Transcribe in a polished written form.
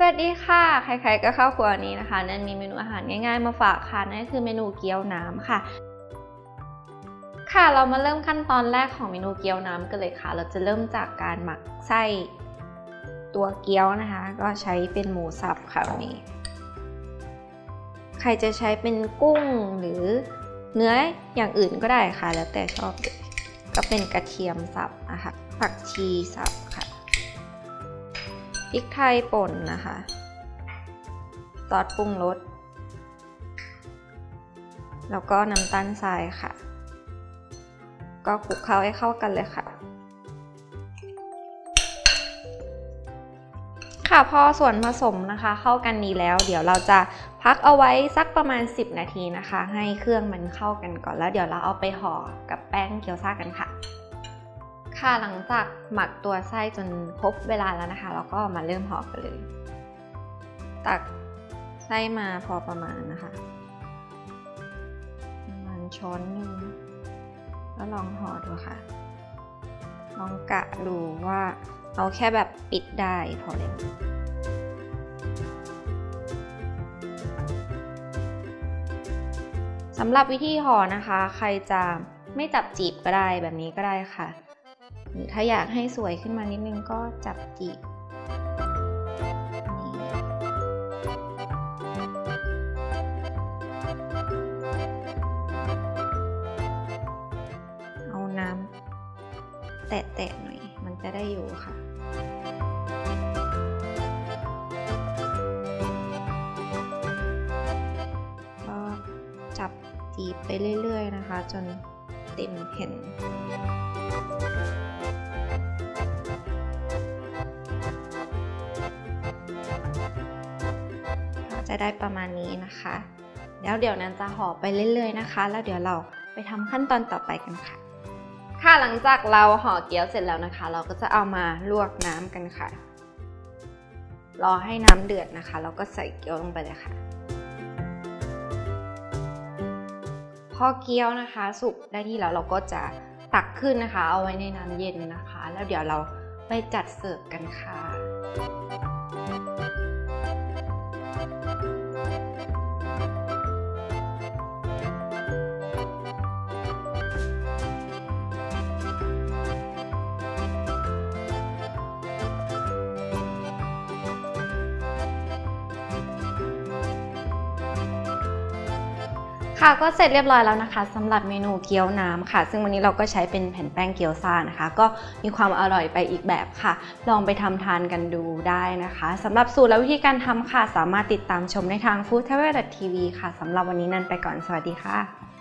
สวัสดีค่ะใครๆก็เข้าครัวนี้นะคะนั่นมีเมนูอาหารง่ายๆมาฝากค่ะนั่นก็คือเมนูเกี๊ยวน้ำค่ะเรามาเริ่มขั้นตอนแรกของเมนูเกี๊ยวน้ำกันเลยค่ะเราจะเริ่มจากการหมักไส้ตัวเกี๊ยวนะคะก็ใช้เป็นหมูสับค่ะวันนี้ใครจะใช้เป็นกุ้งหรือเนื้ออย่างอื่นก็ได้ค่ะแล้วแต่ชอบเลยก็เป็นกระเทียมสับนะคะผักชีสับค่ะพริกไทยป่นนะคะซอสปรุงรสแล้วก็น้ำตาลทรายค่ะก็คลุกเคล้าให้เข้ากันเลยค่ะพอส่วนผสมนะคะเข้ากันดีแล้วเดี๋ยวเราจะพักเอาไว้สักประมาณ10 นาทีนะคะให้เครื่องมันเข้ากันก่อนแล้วเดี๋ยวเราเอาไปห่อกับแป้งเกี๊ยวซ่ากันค่ะหลังจากหมักตัวไส้จนครบเวลาแล้วนะคะเราก็มาเริ่มห่อกันเลยตักไส้มาพอประมาณนะคะประมาณช้อนนึงแล้วลองห่อดูค่ะลองกะดูว่าเอาแค่แบบปิดได้พอเลยสำหรับวิธีห่อนะคะใครจะไม่จับจีบก็ได้แบบนี้ก็ได้ค่ะหรือถ้าอยากให้สวยขึ้นมานิดนึงก็จับจีบเอาน้ำแตะๆหน่อยมันจะได้อยู่ค่ะก็จับจีบไปเรื่อยๆนะคะจนเต็มแผ่นจะได้ประมาณนี้นะคะแล้วเดี๋ยวนั้นจะห่อไปเรื่อยๆนะคะแล้วเดี๋ยวเราไปทำขั้นตอนต่อไปกันค่ะหลังจากเราห่อเกี๊ยวเสร็จแล้วนะคะเราก็จะเอามาลวกน้ำกันค่ะรอให้น้ำเดือดนะคะเราก็ใส่เกี๊ยวลงไปเลยค่ะพอเกี๊ยวนะคะสุกได้ที่แล้วเราก็จะตักขึ้นนะคะเอาไว้ในน้ำเย็นนะคะแล้วเดี๋ยวเราไปจัดเสิร์ฟกันค่ะก็เสร็จเรียบร้อยแล้วนะคะสำหรับเมนูเกี๊ยวน้ำค่ะซึ่งวันนี้เราก็ใช้เป็นแผ่นแป้งเกี๊ยวซ่านะคะก็มีความอร่อยไปอีกแบบค่ะลองไปทำทานกันดูได้นะคะสำหรับสูตรและวิธีการทำค่ะสามารถติดตามชมได้ทาง foodtravel.tv ค่ะสำหรับวันนี้นันไปก่อนสวัสดีค่ะ